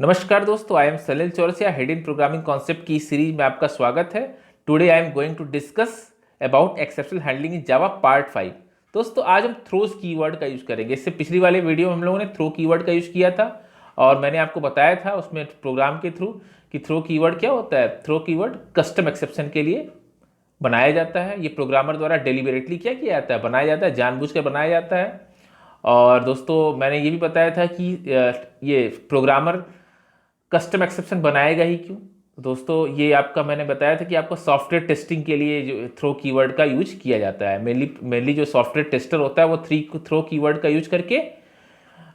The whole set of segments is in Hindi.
नमस्कार दोस्तों, I am Salil Chaurasia, head in programming concept की सीरीज में आपका स्वागत है। Today I am going to discuss about exceptional handling in Java part 5। दोस्तों आज हम थ्रोज कीवर्ड का यूज करेंगे। इससे पिछली वाले वीडियो में हम लोगों ने थ्रो कीवर्ड का यूज किया था और मैंने आपको बताया था उसमें प्रोग्राम के थ्रू कि थ्रो कीवर्ड क्या होता है। थ्रो कीवर्ड कस्टम एक्सेप्शन के लिए बनाया जाता है। ये प्रोग्रामर द्वारा डेलिबरेटली क्या किया जाता है, बनाया जाता है, जानबूझकर बनाया जाता है। और दोस्तों मैंने ये भी बताया था कि ये प्रोग्रामर कस्टम एक्सेप्शन बनाएगा ही क्यों। तो दोस्तों ये आपका मैंने बताया था कि आपको सॉफ्टवेयर टेस्टिंग के लिए जो थ्रो कीवर्ड का यूज किया जाता है। मेनली जो सॉफ्टवेयर टेस्टर होता है वो थ्रो कीवर्ड का यूज करके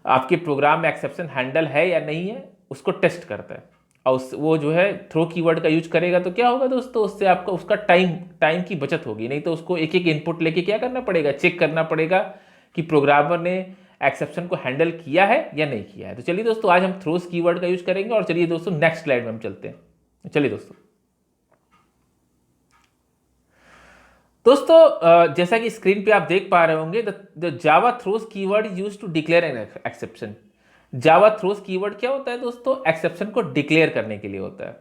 आपके प्रोग्राम में एक्सेप्शन हैंडल है या नहीं है उसको टेस्ट करता है। और वो जो है थ्रो कीवर्ड का यूज करेगा तो क्या होगा दोस्तों, उससे आपका उसका टाइम की बचत होगी। नहीं तो उसको एक एक इनपुट लेके क्या करना पड़ेगा, चेक करना पड़ेगा कि प्रोग्रामर ने एक्सेप्शन को हैंडल किया है या नहीं किया है। तो चलिए दोस्तों आज हम थ्रोज कीवर्ड का यूज करेंगे और चलिए दोस्तों नेक्स्ट स्लाइड में हम चलते हैं। चलिए दोस्तों जैसा कि स्क्रीन पे आप देख पा रहे होंगे, the Java throws keyword is used to declare an exception. Java throws keyword क्या होता है दोस्तों, एक्सेप्शन को डिक्लेयर करने के लिए होता है।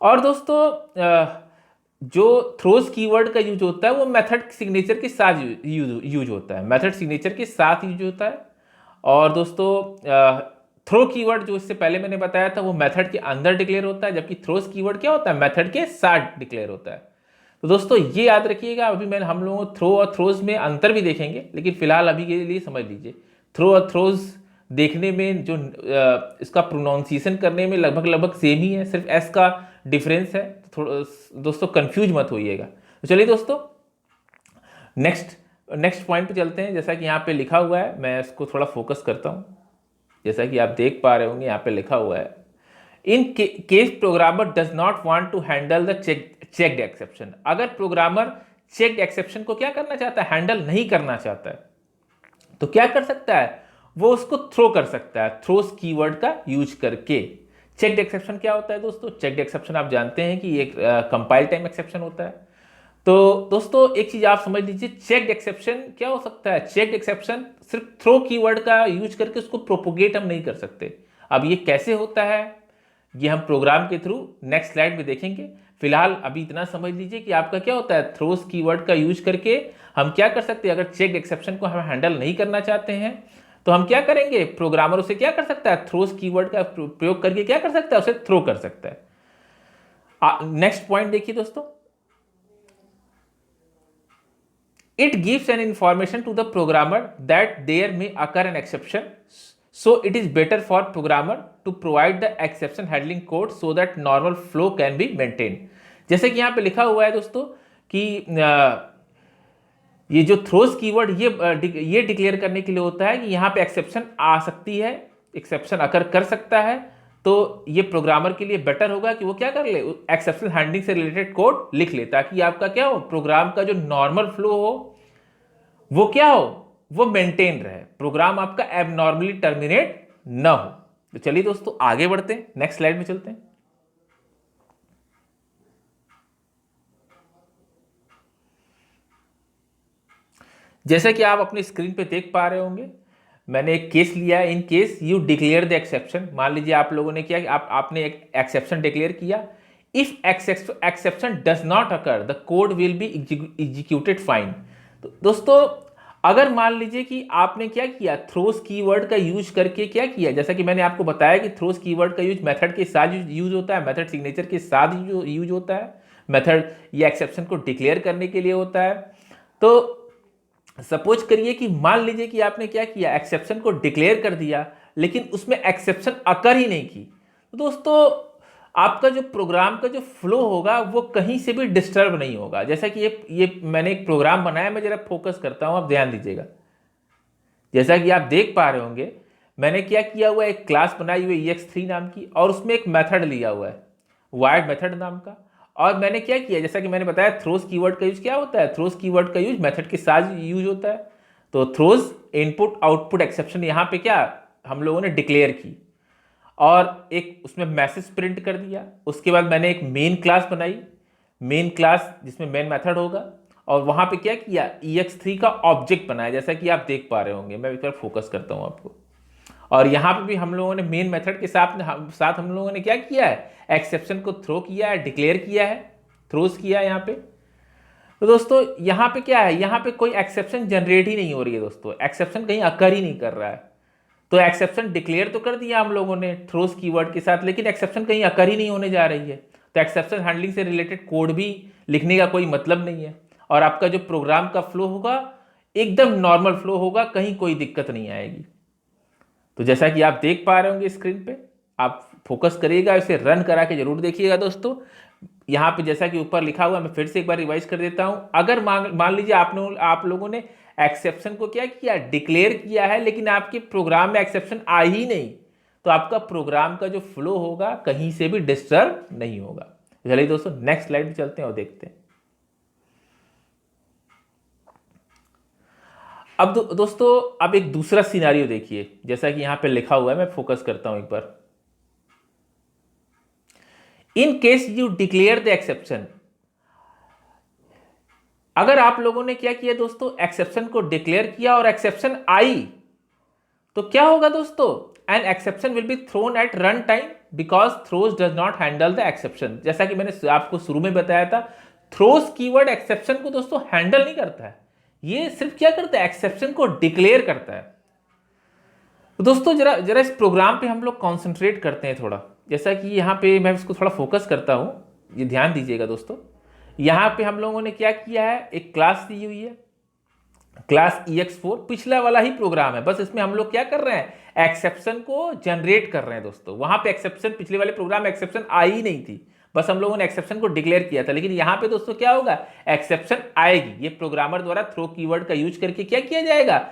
और दोस्तों जो थ्रोज कीवर्ड का यूज होता है वो मेथड सिग्नेचर के साथ यूज होता है, मेथड सिग्नेचर के साथ यूज होता है। और दोस्तों थ्रो कीवर्ड जो इससे पहले मैंने बताया था वो मेथड के अंदर डिक्लेयर होता है, जबकि थ्रोज कीवर्ड क्या होता है, मेथड के साथ डिक्लेयर होता है। तो दोस्तों ये याद रखिएगा। अभी मैं हम लोगों थ्रो और थ्रोज में अंतर भी देखेंगे, लेकिन फिलहाल अभी के लिए समझ लीजिए थ्रो और थ्रोज देखने में जो इसका प्रोनाउंसिएशन करने में लगभग लगभग सेम ही है, सिर्फ एस का डिफरेंस है। दोस्तों कंफ्यूज मत होइएगा। तो चलिए दोस्तों नेक्स्ट पॉइंट पे चलते हैं। जैसा कि यहाँ पे लिखा हुआ है, मैं इसको थोड़ा फोकस करता हूँ। जैसा कि आप देख पा रहे होंगे यहाँ पे लिखा हुआ है, in case programmer does not want to handle the checked exception. अगर प्रोग्रामर चेक्ड एक्सेप्शन को क्या करना चाहता है, हैंडल नहीं करना चाहता है, तो क्या कर सकता है, वो उसको थ्रो कर सकता है थ्रोज कीवर्ड का यूज करके। चेक्ड एक्सेप्शन क्या होता है दोस्तों, चेक्ड एक्सेप्शन आप जानते हैं कि एक कंपाइल टाइम एक्सेप्शन होता है। तो दोस्तों एक चीज आप समझ लीजिए, चेक्ड एक्सेप्शन क्या हो सकता है। चेक्ड एक्सेप्शन सिर्फ थ्रो कीवर्ड का यूज करके उसको प्रोपोगेट हम नहीं कर सकते। अब ये कैसे होता है ये हम प्रोग्राम के थ्रू नेक्स्ट स्लाइड में देखेंगे। फिलहाल अभी इतना समझ लीजिए कि आपका क्या होता है, थ्रोज कीवर्ड का यूज करके हम क्या कर सकते हैं। अगर चेक्ड एक्सेप्शन को हम हैंडल नहीं करना चाहते हैं तो हम क्या करेंगे, प्रोग्रामर उसे क्या कर सकता है, थ्रोज कीवर्ड का प्रयोग करके क्या कर सकता है, उसे थ्रो कर सकता है। नेक्स्ट पॉइंट देखिए दोस्तों, it gives an information to the programmer that there may occur an exception, so it is better for programmer to provide the exception handling code so that normal flow can be maintained। जैसे कि यहाँ पे लिखा हुआ है दोस्तों कि ये जो थ्रोज कीवर्ड ये डिक्लेयर करने के लिए होता है कि यहाँ पे एक्सेप्शन आ सकती है, एक्सेप्शन अकर कर सकता है। तो ये प्रोग्रामर के लिए बेटर होगा कि वो क्या कर ले, एक्सेप्शन हैंडलिंग से रिलेटेड कोड लिख ले, ताकि आपका क्या हो, प्रोग्राम का जो नॉर्मल फ्लो हो वो क्या हो, वो मेंटेन रहे, प्रोग्राम आपका एबनॉर्मली टर्मिनेट ना हो। तो चलिए दोस्तों आगे बढ़ते हैं, नेक्स्ट स्लाइड में चलते हैं। जैसा कि आप अपनी स्क्रीन पे देख पा रहे होंगे, मैंने एक केस लिया है। In case you declare the exception, मान लीजिए आप लोगों ने क्या, आपने एक एक्सेप्शन डिक्लेयर किया। If exception does not occur the code will be executed fine. तो दोस्तों अगर मान लीजिए कि आपने क्या किया, थ्रोज कीवर्ड का यूज करके क्या किया, जैसा कि मैंने आपको बताया कि थ्रोज कीवर्ड का यूज मेथड के साथ यूज होता है, मेथड सिग्नेचर के साथ यूज होता है। मेथड ये एक्सेप्शन को डिक्लेयर करने के लिए होता है। तो सपोज करिए कि मान लीजिए कि आपने क्या किया, एक्सेप्शन को डिक्लेयर कर दिया लेकिन उसमें एक्सेप्शन अकर ही नहीं की। तो दोस्तों आपका जो प्रोग्राम का जो फ्लो होगा वो कहीं से भी डिस्टर्ब नहीं होगा। जैसा कि ये मैंने एक प्रोग्राम बनाया, मैं जरा फोकस करता हूं, आप ध्यान दीजिएगा। जैसा कि आप देख पा रहे होंगे, मैंने क्या किया हुआ, एक क्लास बनाई हुई ex3 नाम की, और उसमें एक मेथड लिया हुआ है वायर्ड मेथड नाम का। और मैंने क्या किया, जैसा कि मैंने बताया थ्रोज कीवर्ड का यूज क्या होता है, थ्रोज कीवर्ड का यूज मेथड के साथ यूज होता है। तो थ्रोज इनपुट आउटपुट एक्सेप्शन यहाँ पे क्या हम लोगों ने डिक्लेयर की और एक उसमें मैसेज प्रिंट कर दिया। उसके बाद मैंने एक मेन क्लास बनाई, मेन क्लास जिसमें मेन मेथड होगा, और वहां पे क्या किया, ex3 का ऑब्जेक्ट बनाया, जैसा कि आप देख पा रहे होंगे। मैं एक बार फोकस करता हूं आपको। और यहाँ पे भी हम लोगों ने मेन मेथड के साथ हम लोगों ने क्या किया है, एक्सेप्शन को थ्रो किया है, डिक्लेयर किया है, थ्रोज किया है यहाँ पे। तो दोस्तों यहाँ पे क्या है, यहाँ पे कोई एक्सेप्शन जनरेट ही नहीं हो रही है दोस्तों, एक्सेप्शन कहीं अकर ही नहीं कर रहा है। तो एक्सेप्शन डिक्लेयर तो कर दिया हम लोगों ने थ्रोज कीवर्ड के साथ, लेकिन एक्सेप्शन कहीं अकर ही नहीं होने जा रही है। तो एक्सेप्शन हैंडलिंग से रिलेटेड कोड भी लिखने का कोई मतलब नहीं है, और आपका जो प्रोग्राम का फ्लो होगा एकदम नॉर्मल फ्लो होगा, कहीं कोई दिक्कत नहीं आएगी। तो जैसा कि आप देख पा रहे होंगे स्क्रीन पे, आप फोकस करिएगा, इसे रन करा के जरूर देखिएगा दोस्तों। यहाँ पे जैसा कि ऊपर लिखा हुआ है, मैं फिर से एक बार रिवाइज कर देता हूं। अगर मान लीजिए आप लोगों ने एक्सेप्शन को क्या किया, डिक्लेयर किया है, लेकिन आपके प्रोग्राम में एक्सेप्शन आ ही नहीं, तो आपका प्रोग्राम का जो फ्लो होगा कहीं से भी डिस्टर्ब नहीं होगा। चलिए दोस्तों नेक्स्ट स्लाइड पे चलते हैं और देखते हैं। अब दोस्तों अब एक दूसरा सिनेरियो देखिए, जैसा कि यहां पे लिखा हुआ है, मैं फोकस करता हूं एक बार। In case you declare the exception, अगर आप लोगों ने क्या किया दोस्तों, एक्सेप्शन को डिक्लेयर किया और एक्सेप्शन आई, तो क्या होगा दोस्तों, an exception will be thrown at run time because throws does not handle the exception. जैसा कि मैंने आपको शुरू में बताया था, थ्रोज कीवर्ड एक्सेप्शन को दोस्तों हैंडल नहीं करता है, ये सिर्फ क्या करता है, एक्सेप्शन को डिक्लेयर करता है। तो दोस्तों जरा जरा इस प्रोग्राम पे हम लोग कॉन्सेंट्रेट करते हैं थोड़ा, जैसा कि यहाँ पे मैं इसको थोड़ा फोकस करता हूँ, ये ध्यान दीजिएगा दोस्तों। यहाँ पे हम लोगों ने क्या किया है, एक क्लास दी हुई है, क्लास ex4, पिछला वाला ही प्रोग्राम है, बस इसमें हम लोग क्या कर रहे हैं, एक्सेप्शन को जनरेट कर रहे हैं दोस्तों। वहां पे एक्सेप्शन, पिछले वाले प्रोग्राम में एक्सेप्शन आई ही नहीं थी, बस हम लोगों ने एक्सेप्शन को डिक्लेयर किया था। लेकिन यहां पे दोस्तों क्या होगा, एक्सेप्शन आएगी, ये प्रोग्रामर द्वारा थ्रो कीवर्ड का यूज करके क्या किया जाएगा,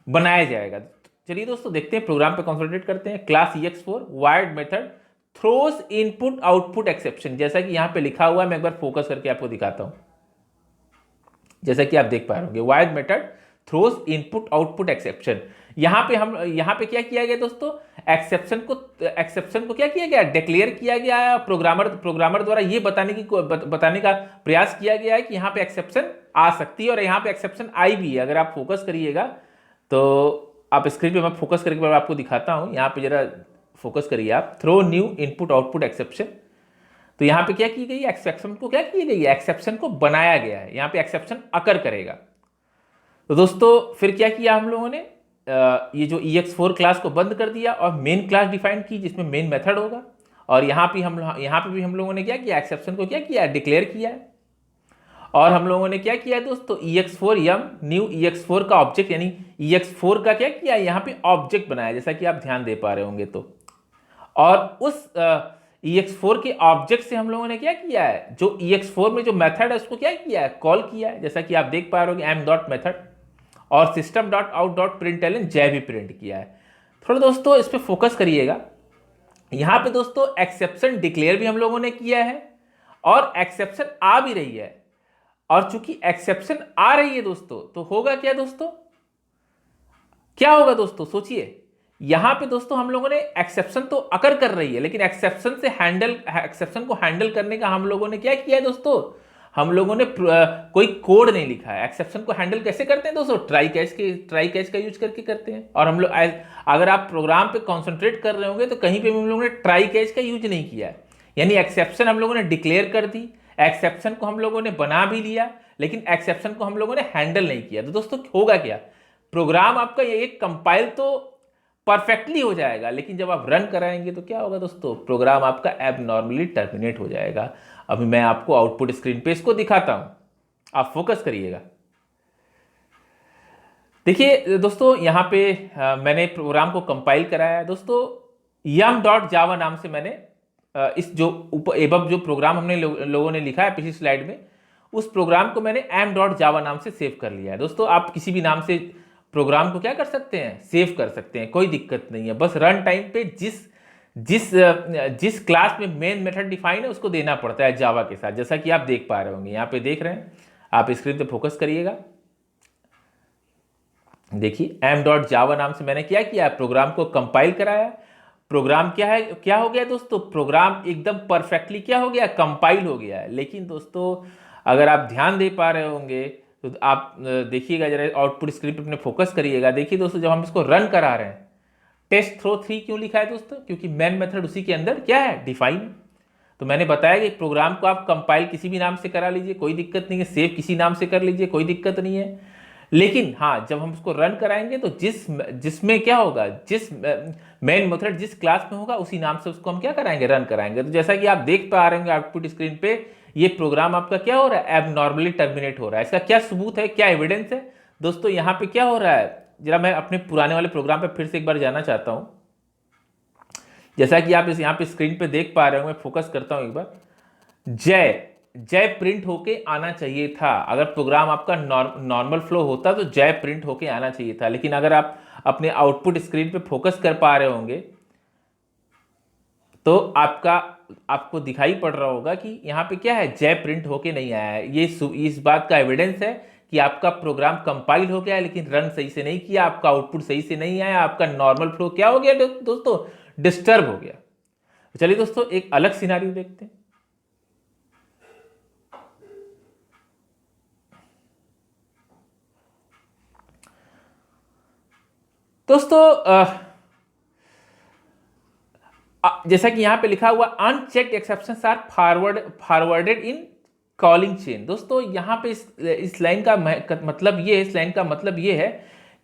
बनाया जाएगा। चलिए दोस्तों देखते हैं, प्रोग्राम पे कॉन्सेंट्रेट करते हैं। Class ex4 wired method throws input output exception, जैसा कि यहां पे लिखा हुआ है, मैं एक बार फोकस करके आपको दिखाता हूं। जैसा कि आप देख पा रहे होंगे, wired method throws input output exception. यहां पे क्या किया गया दोस्तों, एक्सेप्शन को क्या किया गया, डिक्लेयर किया गया है। प्रोग्रामर द्वारा ये बताने का प्रयास किया गया है कि यहां पे एक्सेप्शन आ सकती है, और यहां पे एक्सेप्शन आई भी है। अगर आप फोकस करिएगा तो आप स्क्रीन पे, मैं फोकस करके आपको दिखाता हूं, यहां पे जरा फोकस करिए आप, throw new input output exception. तो यहां पे क्या की गई, एक्सेप्शन को क्या की गई है, एक्सेप्शन को बनाया गया है, यहां पे एक्सेप्शन अकर करेगा। तो दोस्तों फिर क्या किया हम लोगों ने, ये जो ex4 क्लास को बंद कर दिया और मेन क्लास डिफाइन की, जिसमें मेन मेथड होगा। और यहां पे भी हम लोगों ने क्या किया, एक्सेप्शन को क्या किया, डिक्लेयर किया है। और हम लोगों ने क्या किया दोस्तों, ex4 yum न्यू ex4 का ऑब्जेक्ट, यानी ex4 का क्या किया, यहां पे ऑब्जेक्ट बनाया, जैसा कि आप ध्यान दे पा रहे होंगे। तो और उस ex4 के ऑब्जेक्ट से हम लोगों ने क्या किया है, जो ex4 में जो मेथड है उसको क्या किया है, कॉल किया है, जैसा कि आप देख पा रहे होंगे m डॉट मेथड, और system dot out dot println जय भी प्रिंट किया है। थोड़ा दोस्तों इस पे फोकस करिएगा। यहां पे दोस्तों एक्सेप्शन डिक्लेयर भी हम लोगों ने किया है, और एक्सेप्शन आ भी रही है। और चूंकि एक्सेप्शन आ रही है दोस्तों, तो होगा क्या दोस्तों, क्या होगा दोस्तों, सोचिए। यहां पे दोस्तों हम लोगों ने एक्सेप्शन तो अकर कर रही है, लेकिन एक्सेप्शन को हैंडल करने का हम लोगों ने क्या किया है दोस्तों, हम लोगों ने कोई कोड नहीं लिखा है। एक्सेप्शन को हैंडल कैसे करते हैं दोस्तों, ट्राई कैच का यूज करके करते हैं। और हम लोग, अगर आप प्रोग्राम पे कॉन्सेंट्रेट कर रहे होंगे तो कहीं पे हम लोगों ने ट्राई कैच का यूज नहीं किया है। यानी एक्सेप्शन हम लोगों ने डिक्लेयर कर दी, एक्सेप्शन को हम लोगों ने बना भी लिया, लेकिन एक्सेप्शन को हम लोगों ने हैंडल नहीं किया। तो दोस्तों होगा क्या, प्रोग्राम आपका ये कंपाइल तो परफेक्टली हो जाएगा, लेकिन जब आप रन कराएंगे तो क्या होगा दोस्तों, प्रोग्राम आपका एबनॉर्मली टर्मिनेट हो जाएगा। अभी मैं आपको आउटपुट स्क्रीन पे इसको दिखाता हूं, आप फोकस करिएगा। देखिए दोस्तों यहां पे मैंने प्रोग्राम को कंपाइल कराया है दोस्तों, yum.java नाम से मैंने इस जो एबव जो प्रोग्राम हमने लोगों ने लिखा है पिछली स्लाइड में, उस प्रोग्राम को मैंने m.java नाम से सेव कर लिया है। दोस्तों आप किसी भी नाम से प्रोग्राम को क्या कर सकते हैं, सेव कर सकते हैं, कोई दिक्कत नहीं है। बस रन टाइम पे जिस क्लास में मेन मेथड डिफाइन है उसको देना पड़ता है जावा के साथ, जैसा कि आप देख पा रहे होंगे। यहां पे देख रहे हैं आप, स्क्रीन पे फोकस करिएगा। देखिए m.java नाम से मैंने क्या किया, प्रोग्राम को कंपाइल कराया। प्रोग्राम क्या हो गया दोस्तों, प्रोग्राम एकदम परफेक्टली क्या हो गया, कंपाइल हो गया है। लेकिन दोस्तों अगर आप ध्यान दे पा रहे होंगे तो आप देखिएगा जरा, आउटपुट स्क्रीन पे अपने फोकस करिएगा। देखिए दोस्तों जब हम इसको रन करा रहे हैं टेस्ट थ्रो 3 क्यों लिखा है दोस्तों? क्योंकि मेन मेथड उसी के अंदर क्या है, डिफाइन है। तो मैंने बताया कि प्रोग्राम को आप कंपाइल किसी भी नाम से करा लीजिए, कोई दिक्कत नहीं है, सेव किसी नाम से कर लीजिए, कोई दिक्कत नहीं है। लेकिन हाँ, जब हम उसको रन कराएंगे तो जिसमें क्या होगा, जिस मेन मेथड जिस क्लास में होगा उसी नाम से उसको हम क्या कराएंगे, रन कराएंगे। तो जैसा कि आप देख पा रहे होंगे आउटपुट स्क्रीन पे, ये प्रोग्राम आपका क्या हो रहा है, एबनॉर्मली टर्मिनेट हो रहा है। इसका क्या सबूत है, क्या एविडेंस है दोस्तों? यहाँ पे क्या हो रहा है, जरा मैं अपने पुराने वाले प्रोग्राम पे फिर से एक बार जाना चाहता हूँ। जैसा कि आप इस यहाँ पे स्क्रीन पे देख पा रहे हो, मैं फोकस करता हूँ एक बार। जय जय प्रिंट होके आना चाहिए था। अगर प्रोग्राम आपका नॉर्मल फ्लो होता तो जय प्रिंट होके आना चाहिए था। लेकिन अगर आप अपने आउटपुट स्क्रीन पे फोकस कर पा रहे होंगे तो आपको दिखाई पड़ रहा होगा कि यहाँ पे क्या है, जय प्रिंट होके नहीं आया है। ये इस बात का एविडेंस है कि आपका प्रोग्राम कंपाइल हो गया है लेकिन रन सही से नहीं किया, आपका आउटपुट सही से नहीं आया, आपका नॉर्मल फ्लो क्या हो गया दोस्तों, डिस्टर्ब हो गया। चलिए दोस्तों एक अलग सिनारियो देखते हैं। दोस्तों जैसा कि यहां पे लिखा हुआ unchecked exceptions are forwarded in calling chain. दोस्तों यहां पे इस लाइन का मतलब ये है, इस लाइन का मतलब ये है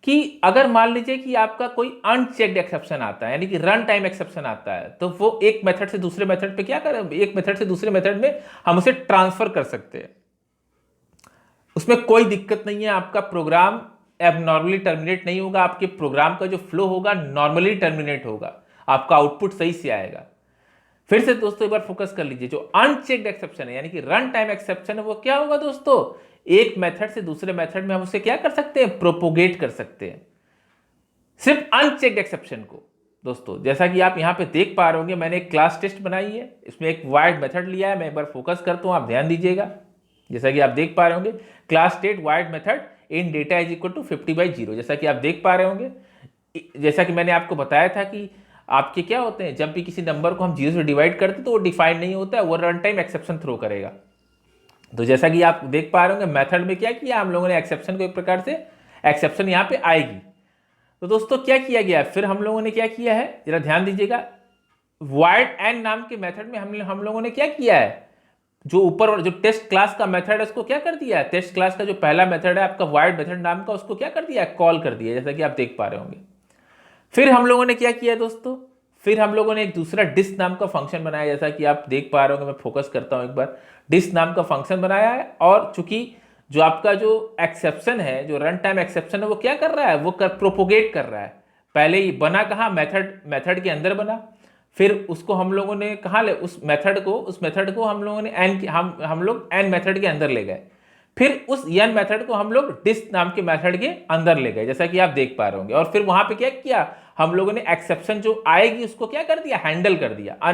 कि अगर मान लीजिए कि आपका कोई अनचेक्ड एक्सेप्शन आता है, यानी कि रन टाइम एक्सेप्शन आता है, तो वो एक मेथड से दूसरे मेथड पे क्या करें, एक मेथड से दूसरे मेथड में हम उसे ट्रांसफर कर सकते हैं। उसमें कोई दिक्कत नहीं है, आपका प्रोग्राम एबनॉर्मली टर्मिनेट नहीं होगा, आपके प्रोग्राम का जो फ्लो होगा नॉर्मली टर्मिनेट होगा, आपका आउटपुट सही से आएगा। फिर से दोस्तों एक बार फोकस कर लीजिए, जो अनचेक्ड एक्सेप्शन है यानी कि रन टाइम एक्सेप्शन है, वो क्या होगा दोस्तों, एक मेथड से दूसरे मेथड में हम उसे क्या कर सकते हैं, प्रोपोगेट कर सकते हैं, सिर्फ अनचेक्ड एक्सेप्शन को। दोस्तों जैसा कि आप यहां पे देख पा रहे होंगे, मैंने एक क्लास टेस्ट बनाई है, इसमें एक वाइड मेथड लिया है। मैं एक बार फोकस करता हूं, आप ध्यान दीजिएगा। जैसा कि आप देख पा रहे होंगे, class static void method in data is equal to 50/0। जैसा कि आप देख पा रहे होंगे, जैसा कि मैंने आपको बताया था कि आपके क्या होते हैं, जब भी किसी नंबर को हम 0 से डिवाइड करते हैं तो वो डिफाइन नहीं होता है, वो रन टाइम एक्सेप्शन थ्रो करेगा। तो जैसा कि आप देख पा रहे होंगे, मेथड में क्या किया हम लोगों ने, एक्सेप्शन को एक प्रकार से एक्सेप्शन यहां पे आएगी। तो दोस्तों क्या किया गया, फिर हम लोगों ने क्या किया है, जरा ध्यान दीजिएगा। वाइड एन नाम के मेथड में हम लोगों ने क्या किया है, जो ऊपर जो टेस्ट क्लास का मेथड है उसको क्या कर दिया है, टेस्ट क्लास का जो पहला मेथड है आपका वाइड मेथड नाम का, उसको क्या कर दिया है, कॉल कर दिया, जैसा कि आप देख पा रहे होंगे। फिर हम लोगों ने क्या किया दोस्तों, फिर हम लोगों ने एक दूसरा डिस नाम का फंक्शन बनाया, जैसा कि आप देख पा रहे होंगे। मैं फोकस करता हूं एक बार, डिस नाम का फंक्शन बनाया है। और चूंकि जो आपका जो एक्सेप्शन है, जो रन टाइम एक्सेप्शन है, वो क्या कर रहा है, वो प्रोपोगेट कर रहा है। पहले ही बना कहाँ, मेथड के अंदर बना, फिर उसको हम लोगों ने कहाँ ले, उस मेथड को हम लोगों ने हम लोग एन मेथड के अंदर ले गए। फिर उस एन मेथड को हम लोग डिस नाम के मेथड के अंदर ले गए, जैसा कि आप देख पा रहे होंगे। और फिर वहां पे क्या किया हम लोगों ने, एक्सेप्शन जो आएगी उसको क्या कर दिया, हैंडल कर दिया।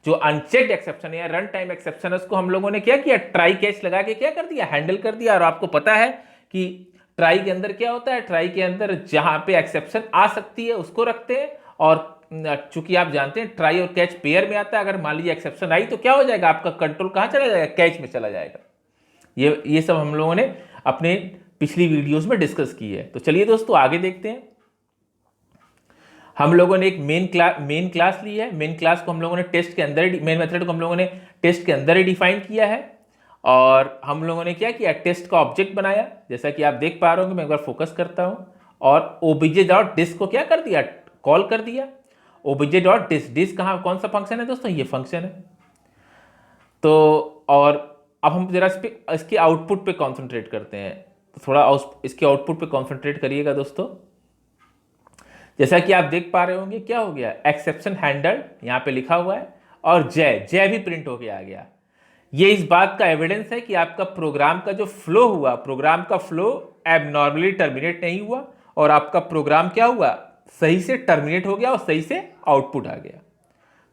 जो अनचेक्ड एक्सेप्शन है या रन टाइम एक्सेप्शन है, उसको हम लोगों ने क्या किया, ट्राई कैच लगा के क्या कर दिया, हैंडल कर दिया। और आपको पता है कि ट्राई के अंदर क्या होता है, ट्राई के अंदर जहां पे एक्सेप्शन आ सकती है उसको रखते हैं। और चूंकि आप जानते हैं ट्राई और कैच पेयर में आता है, अगर मान लीजिए एक्सेप्शन आई तो क्या हो जाएगा, आपका कंट्रोल कहां चला जाएगा, कैच में चला जाएगा। ये सब हम लोगों ने अपने पिछली वीडियोस में डिस्कस की है। तो चलिए दोस्तों आगे देखते हैं। हम लोगों ने एक मेन क्लास ली है, मेन क्लास को हम लोगों ने टेस्ट के अंदर, मेन मेथड को हम लोगों ने टेस्ट के अंदर ही डिफाइन किया है। और हम लोगों ने क्या किया, टेस्ट का ऑब्जेक्ट बनाया, जैसा कि आप देख पा रहे होंगे। मैं एक बार फोकस करता हूं, और obj.dis को क्या कर दिया, कॉल कर दिया। obj.dis, डिस कहां, कौन सा फंक्शन है दोस्तों, ये फंक्शन है। तो और अब हम जरा इसके आउटपुट पे कॉन्सेंट्रेट करते हैं, थोड़ा इसके आउटपुट पे कॉन्सेंट्रेट करिएगा दोस्तों। जैसा कि आप देख पा रहे होंगे, क्या हो गया, एक्सेप्शन हैंडल्ड यहां पे लिखा हुआ है, और जय जय भी प्रिंट होके आ गया। ये इस बात का एविडेंस है कि आपका प्रोग्राम का जो फ्लो हुआ, प्रोग्राम का फ्लो एबनॉर्मली टर्मिनेट नहीं हुआ, और आपका प्रोग्राम क्या हुआ, सही से टर्मिनेट हो गया और सही से आउटपुट आ गया।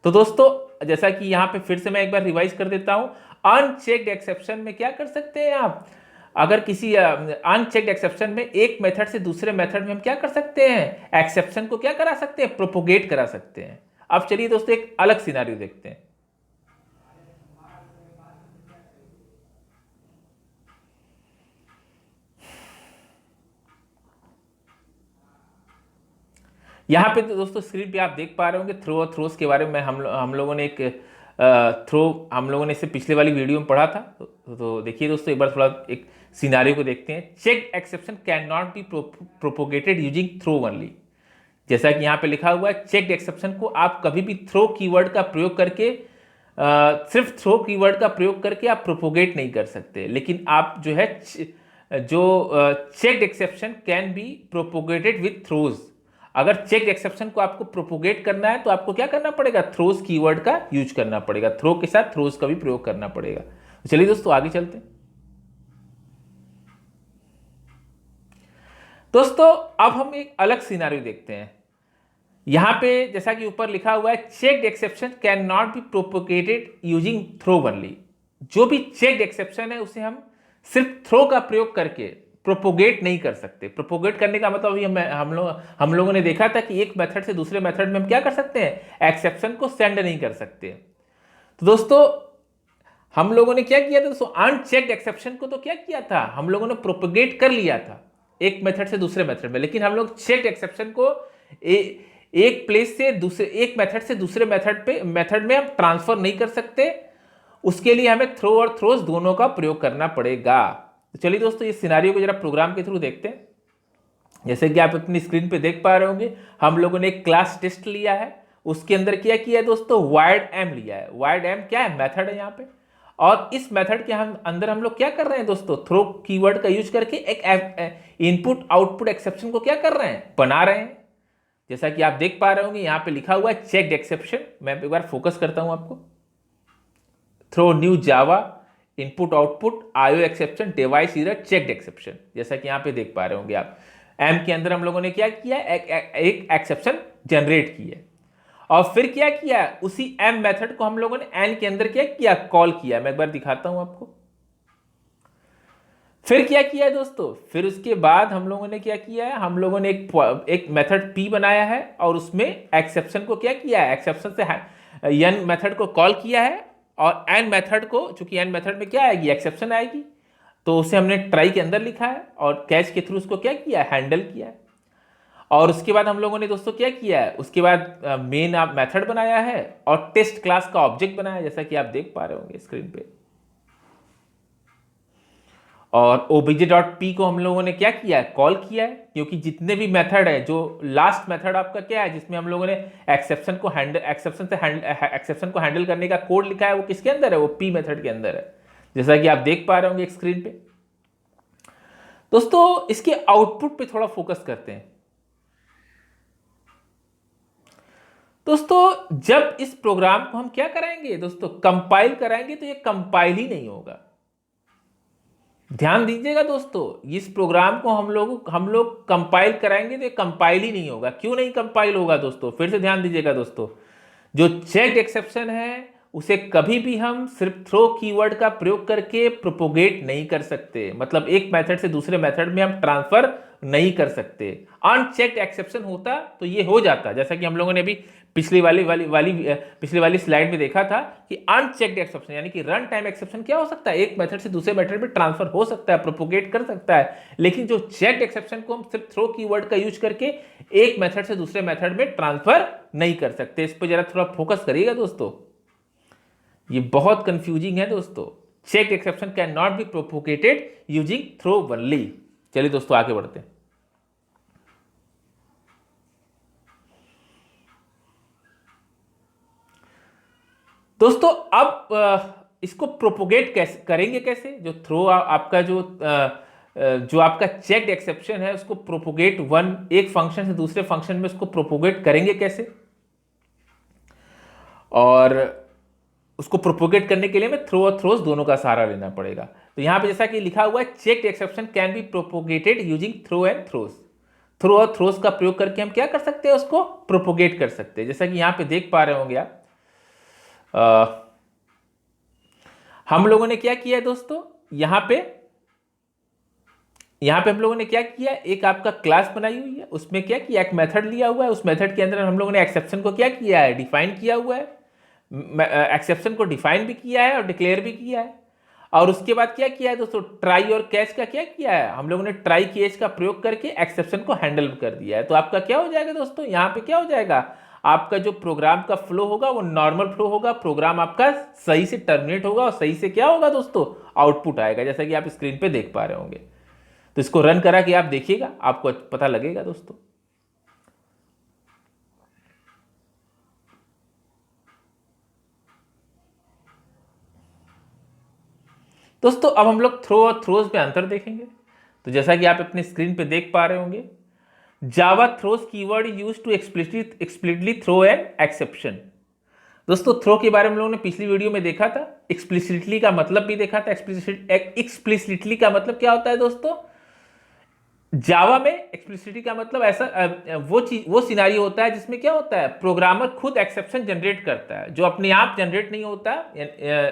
तो दोस्तों जैसा कि यहां पे फिर से मैं एक बार रिवाइज कर देता हूं, अनचेक्ड एक्सेप्शन में क्या कर सकते हैं आप, अगर किसी अनचेक्ड एक्सेप्शन में एक मेथड से दूसरे मेथड में हम क्या कर सकते हैं, एक्सेप्शन को क्या करा सकते हैं, प्रोपोगेट करा सकते हैं। अब चलिए दोस्तों एक अलग सिनारियो देखते हैं। यहाँ पे तो दोस्तों स्क्रीन पे आप देख पा रहे होंगे थ्रो और थ्रोस के बारे में हम लोगों ने एक थ्रो हम लोगों ने इससे पिछले वाली वीडियो में पढ़ा था। तो देखिए दोस्तों, एक बार थोड़ा एक सिनारियो को देखते हैं। Check exception can not be propagated using throw only. जैसा कि यहाँ पे लिखा हुआ है, चेक एक्सेप्शन को आप कभी भी थ्रो कीवर्ड का प्रयोग करके सिर्फ थ्रो कीवर्ड का प्रयोग करके आप प्रोपोगेट नहीं कर सकते, लेकिन आप जो है checked exception can be propagated with throws. अगर चेक एक्सेप्शन को आपको प्रोपोगेट करना है तो आपको क्या करना पड़ेगा, थ्रोज कीवर्ड का यूज करना पड़ेगा, थ्रो के साथ थ्रोज का भी प्रयोग करना पड़ेगा। तो चलिए दोस्तों आगे चलते हैं। दोस्तों अब हम एक अलग सिनारियो देखते हैं। यहां पे जैसा कि ऊपर लिखा हुआ है, checked exception can not be propagated using throw only. जो भी चेक्ड एक्सेप्शन है उसे हम सिर्फ थ्रो का प्रयोग करके प्रोपोगेट नहीं कर सकते। प्रोपोगेट करने का मतलब अभी हम लोगों ने देखा था कि एक मेथड से दूसरे मेथड में हम क्या कर सकते हैं, एक्सेप्शन को सेंड नहीं कर सकते। तो दोस्तों हम लोगों ने क्या किया था दोस्तों, अनचेक्ड एक्सेप्शन को तो क्या किया था, हम लोगों ने प्रोपोगेट कर लिया था एक मेथड से दूसरे मेथड में, लेकिन हम लोग चेक्ड एक्सेप्शन को एक प्लेस से दूसरे, एक मेथड से दूसरे मेथड में हम ट्रांसफर नहीं कर सकते। उसके लिए हमें थ्रो और थ्रोज दोनों का प्रयोग करना पड़ेगा। तो चलिए दोस्तों इस सिनारियो को जरा प्रोग्राम के थ्रू देखते हैं। जैसे कि आप अपनी स्क्रीन पे देख पा रहे होंगे, हम लोगों ने एक क्लास टेस्ट लिया है, उसके अंदर क्या किया है दोस्तों, वाइड एम लिया है। वाइड एम क्या है, मेथड है यहाँ पे। और इस मेथड के अंदर हम लोग क्या कर रहे हैं दोस्तों, थ्रो कीवर्ड का यूज करके एक इनपुट आउटपुट एक्सेप्शन को क्या कर रहे हैं, बना रहे हैं। जैसा कि आप देख पा रहे होंगे यहाँ पे लिखा हुआ है चेक्ड एक्सेप्शन। मैं एक बार फोकस करता हूं आपको, throw new Java input output IO exception device error checked exception. जैसा कि यहाँ पे देख पा रहे होंगे आप, एम के अंदर हम लोगों ने क्या किया, एक एक्सेप्शन जनरेट की है। और फिर क्या किया, उसी एम मेथड को हम लोगों ने एन के अंदर क्या किया, कॉल किया। मैं एक बार दिखाता हूं आपको। फिर क्या किया है दोस्तों, फिर उसके बाद हम लोगों ने क्या किया है, हम लोगों ने एक मेथड p बनाया है और उसमें एक्सेप्शन को क्या किया है, एक्सेप्शन से एन मेथड को कॉल किया है। और एन मेथड को, चूंकि एन मेथड में क्या आएगी, एक्सेप्शन आएगी, तो उसे हमने ट्राई के अंदर लिखा है और कैच के थ्रू उसको क्या किया है, हैंडल किया है। और उसके बाद हम लोगों ने दोस्तों क्या किया है, उसके बाद मेन मेथड बनाया है और टेस्ट क्लास का ऑब्जेक्ट बनाया है, जैसा कि आप देख पा रहे होंगे स्क्रीन पे। और obj.p को हम लोगों ने क्या किया है, कॉल किया है, क्योंकि जितने भी मेथड है, जो लास्ट मेथड आपका क्या है जिसमें हम लोगों ने एक्सेप्शन को हैंडल करने का कोड लिखा है, वो किसके अंदर है, वो p मेथड के अंदर है, जैसा कि आप देख पा रहे होंगे स्क्रीन पे। दोस्तों इसके आउटपुट पे थोड़ा फोकस करते हैं। दोस्तों जब इस प्रोग्राम को हम क्या कराएंगे दोस्तों, कंपाइल कराएंगे, तो ये कंपाइल ही नहीं होगा। ध्यान दीजिएगा दोस्तों, इस प्रोग्राम को हम लोग कंपाइल कराएंगे तो ये कंपाइल ही नहीं होगा। क्यों नहीं कंपाइल होगा दोस्तों, फिर से ध्यान दीजिएगा दोस्तों, जो चेक्ड एक्सेप्शन है उसे कभी भी हम सिर्फ थ्रो कीवर्ड का प्रयोग करके प्रोपोगेट नहीं कर सकते। मतलब एक मेथड से दूसरे मेथड में हम ट्रांसफर नहीं कर सकते। अनचेक्ड एक्सेप्शन होता तो ये हो जाता, जैसा कि हम लोगों ने अभी पिछली वाली स्लाइड में देखा था कि अनचेक्ड एक्सेप्शन यानी कि रन टाइम एक्सेप्शन क्या हो सकता है, एक मेथड से दूसरे मेथड में ट्रांसफर हो सकता है, प्रोपोगेट कर सकता है। लेकिन जो चेक्ड एक्सेप्शन को हम सिर्फ थ्रो कीवर्ड का यूज करके एक मेथड से दूसरे मेथड में ट्रांसफर नहीं कर सकते। इस पर जरा थोड़ा फोकस करिएगा दोस्तों, ये बहुत कंफ्यूजिंग है दोस्तों। Checked exception can not be propagated using throw only. चलिए दोस्तों आगे बढ़ते हैं। दोस्तों अब इसको प्रोपोगेट कैसे करेंगे, कैसे, जो थ्रो आपका जो आपका चेक्ड एक्सेप्शन है उसको प्रोपोगेट एक फंक्शन से दूसरे फंक्शन में उसको प्रोपोगेट करेंगे कैसे। और उसको प्रोपोगेट करने के लिए हमें थ्रो और थ्रोज दोनों का सहारा लेना पड़ेगा। तो यहां पे जैसा कि लिखा हुआ है, checked exception can be propagated using throw and throws. Throw और थ्रोज का प्रयोग करके हम क्या कर सकते हैं, उसको प्रोपोगेट कर सकते हैं। जैसा कि यहां पे देख पा रहे होंगे आप, हम लोगों ने क्या किया है दोस्तों, यहां पे हम लोगों ने क्या किया, एक आपका क्लास बनाई हुई है, उसमें क्या किया, एक मेथड लिया हुआ है, उस मेथड के अंदर हम लोगों ने एक्सेप्शन को क्या किया है, डिफाइन किया हुआ है। एक्सेप्शन को डिफाइन भी किया है और डिक्लेयर भी किया है। और उसके बाद क्या किया है दोस्तों, ट्राई और कैच का क्या किया है, हम लोगों ने ट्राई कैच का प्रयोग करके एक्सेप्शन को हैंडल कर दिया है। तो आपका क्या हो जाएगा दोस्तों, यहाँ पे क्या हो जाएगा, आपका जो प्रोग्राम का फ्लो होगा वो नॉर्मल फ्लो होगा, प्रोग्राम आपका सही से टर्मिनेट होगा और सही से क्या होगा दोस्तों, आउटपुट आएगा, जैसा कि आप स्क्रीन पे देख पा रहे होंगे। तो इसको रन करा के आप देखिएगा, आपको पता लगेगा दोस्तों। दोस्तों अब हम लोग थ्रो और थ्रोज में अंतर देखेंगे। तो जैसा कि आप अपनी स्क्रीन पे देख पा रहे होंगे, Java throws keyword use to explicitly throw an exception. दोस्तों थ्रो के बारे में हम लोगों ने पिछली वीडियो में देखा था, एक्सप्लिसिटली का मतलब भी देखा था। एक्सप्लिसिटली का मतलब क्या होता है दोस्तों, जावा में एक्सप्लिसिटली का मतलब ऐसा वो सिनारियो होता है जिसमें क्या होता है, प्रोग्रामर खुद एक्सेप्शन जनरेट करता है, जो अपने आप जनरेट नहीं होता।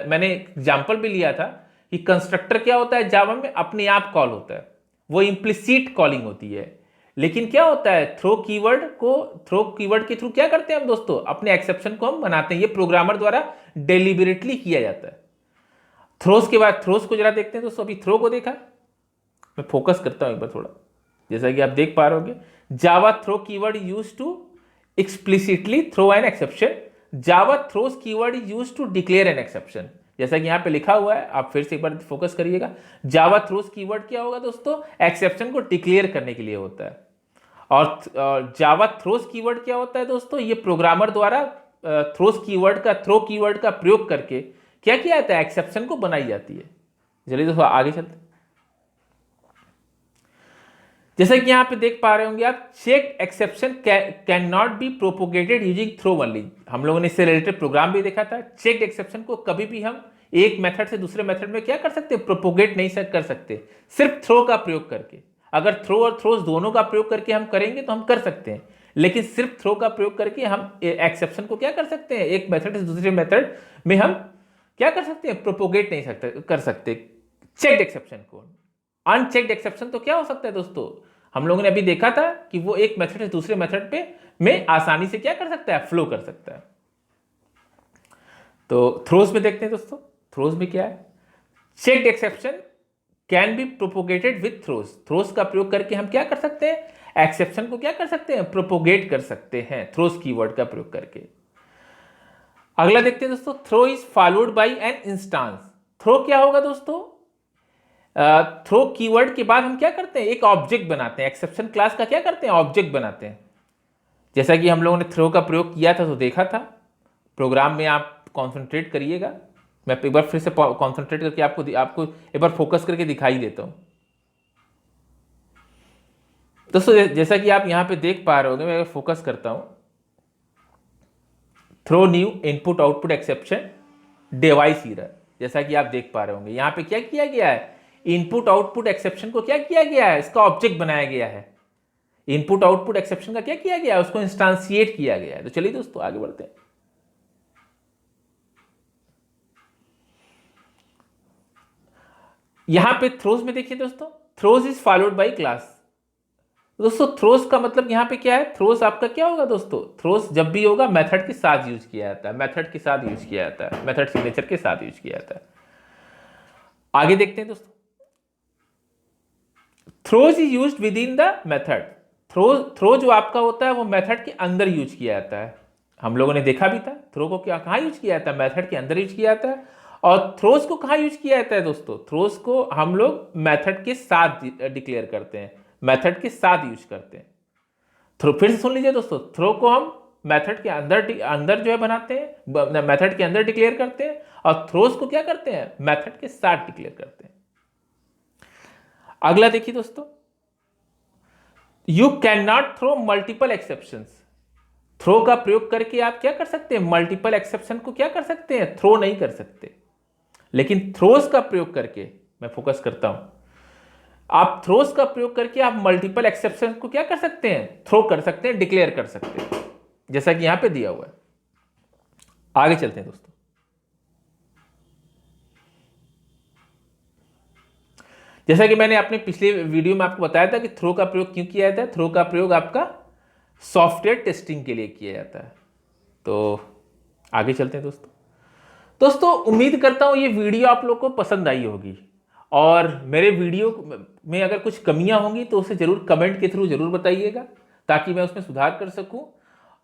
मैंने एग्जांपल भी लिया था कि कंस्ट्रक्टर क्या होता है जावा में, अपने आप कॉल होता है, वो इम्प्लिसिट कॉलिंग होती है। लेकिन क्या होता है, थ्रो कीवर्ड के थ्रू क्या करते हैं हम दोस्तों, अपने एक्सेप्शन को हम बनाते हैं। ये प्रोग्रामर द्वारा डेलिबरेटली किया जाता है। थ्रोस के बाद थ्रोस को जरा देखते हैं दोस्तों। अभी थ्रो को देखा, मैं फोकस करता हूं एक बार थोड़ा, जैसा कि आप देख पा रहे होंगे, Java throw keyword use to explicitly throw an exception, Java throws keyword use to declare an exception. जैसा कि यहां पे लिखा हुआ है, आप फिर से एक बार फोकस करिएगा। जावा थ्रोस कीवर्ड क्या होगा दोस्तों, एक्सेप्शन को डिक्लेयर करने के लिए होता है। और जावा थ्रोस कीवर्ड क्या होता है दोस्तों, ये प्रोग्रामर द्वारा थ्रो कीवर्ड का प्रयोग करके क्या किया जाता है, एक्सेप्शन को बनाई जाती है। चलिए दोस्तों आगे चलते हैं। जैसा कि यहां पे देख पा रहे होंगे आप, check exception can not be propagated using throw only. हम लोगों ने इससे रिलेटेड प्रोग्राम भी देखा था। चेक एक्सेप्शन को कभी भी हम एक मेथड से दूसरे मेथड में क्या कर सकते, प्रोपोगेट नहीं कर सकते, सिर्फ थ्रो का प्रयोग करके। अगर थ्रो और थ्रोज दोनों का प्रयोग करके हम करेंगे तो हम कर सकते हैं, लेकिन सिर्फ थ्रो का प्रयोग करके हम एक्सेप्शन को क्या कर सकते हैं, एक मेथड से दूसरे मेथड में हम क्या कर सकते हैं, प्रोपोगेट नहीं कर सकते चेक्ड एक्सेप्शन को। अनचेक्ड एक्सेप्शन तो क्या हो सकता है दोस्तों, हम लोगों ने अभी देखा था कि वो एक मेथड से दूसरे मेथड पे में आसानी से क्या कर सकता है, फ्लो कर सकता है। तो थ्रोज में देखते हैं दोस्तों, थ्रोज में क्या है, checked exception can be propagated with throws. Throws का प्रयोग करके हम क्या कर सकते हैं, एक्सेप्शन को क्या कर सकते हैं, प्रोपोगेट कर सकते हैं थ्रोज कीवर्ड का प्रयोग करके। अगला देखते हैं दोस्तों, throw is followed by an instance. Throw क्या होगा दोस्तों, थ्रो कीवर्ड के बाद हम क्या करते हैं, एक ऑब्जेक्ट बनाते हैं, एक्सेप्शन क्लास का क्या करते हैं, ऑब्जेक्ट बनाते हैं। जैसा कि हम लोगों ने थ्रो का प्रयोग किया था तो देखा था प्रोग्राम में, आप कॉन्सेंट्रेट करिएगा। मैं एक बार फिर से कॉन्सेंट्रेट करके आपको एक बार फोकस करके दिखाई देता हूं दोस्तों। जैसा कि आप यहां पे देख पा रहे होंगे, मैं फोकस करता हूं, throw new input output exception device error. जैसा कि आप देख पा रहे होंगे, यहां पे क्या किया गया है, इनपुट आउटपुट एक्सेप्शन को क्या किया गया है, इसका ऑब्जेक्ट बनाया गया है। इनपुट आउटपुट एक्सेप्शन का क्या किया गया है, उसको इंस्टांशिएट किया गया है। तो चलिए दोस्तों आगे बढ़ते हैं। यहां पे थ्रोज में देखिए दोस्तों, throws is followed bye class. दोस्तों थ्रोज का मतलब यहां पे क्या है, थ्रोज आपका क्या होगा दोस्तों, थ्रोज जब भी होगा मेथड के साथ यूज किया जाता है, मेथड के साथ यूज किया जाता है, मेथड सिग्नेचर के साथ यूज किया जाता है। आगे देखते हैं दोस्तों, throws is used within the method. Throw जो आपका होता है वो मेथड के अंदर यूज किया जाता है। हम लोगों ने देखा भी था थ्रो को क्या कहां यूज किया जाता है, मेथड के अंदर यूज किया जाता है। और थ्रोज को कहां यूज किया जाता है दोस्तों, थ्रोज को हम लोग मेथड के साथ डिक्लेयर करते हैं, मेथड के साथ यूज करते हैं। थ्रो फिर से सुन लीजिए दोस्तों, थ्रो को हम मेथड के अंदर जो है बनाते हैं, मेथड के अंदर डिक्लेयर करते हैं, और थ्रोज को क्या करते हैं, मेथड के साथ डिक्लेयर करते हैं। अगला देखिए दोस्तों, you can not throw multiple exceptions. Throw का प्रयोग करके आप क्या कर सकते हैं, मल्टीपल एक्सेप्शन को क्या कर सकते हैं, थ्रो नहीं कर सकते। लेकिन थ्रोज का प्रयोग करके, मैं फोकस करता हूं, आप थ्रोज का प्रयोग करके आप मल्टीपल एक्सेप्शन को क्या कर सकते हैं, थ्रो कर सकते हैं, डिक्लेयर कर सकते हैं, जैसा कि यहां पे दिया हुआ है। आगे चलते हैं दोस्तों। जैसा कि मैंने अपने पिछले वीडियो में आपको बताया था कि थ्रो का प्रयोग क्यों किया जाता है, थ्रो का प्रयोग आपका सॉफ्टवेयर टेस्टिंग के लिए किया जाता है। तो आगे चलते हैं दोस्तों। दोस्तों उम्मीद करता हूं ये वीडियो आप लोग को पसंद आई होगी, और मेरे वीडियो में अगर कुछ कमियां होंगी तो उसे जरूर कमेंट के थ्रू जरूर बताइएगा, ताकि मैं उसमें सुधार कर सकूं।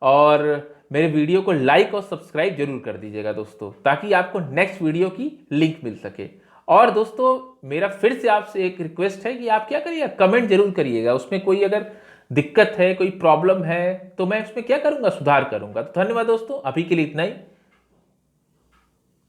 और मेरे वीडियो को लाइक और सब्सक्राइब जरूर कर दीजिएगा दोस्तों, ताकि आपको नेक्स्ट वीडियो की लिंक मिल सके। और दोस्तों मेरा फिर से आपसे एक रिक्वेस्ट है कि आप क्या करिएगा, कमेंट जरूर करिएगा। उसमें कोई अगर दिक्कत है, कोई प्रॉब्लम है, तो मैं उसमें क्या करूंगा, सुधार करूंगा। तो धन्यवाद दोस्तों, अभी के लिए इतना ही।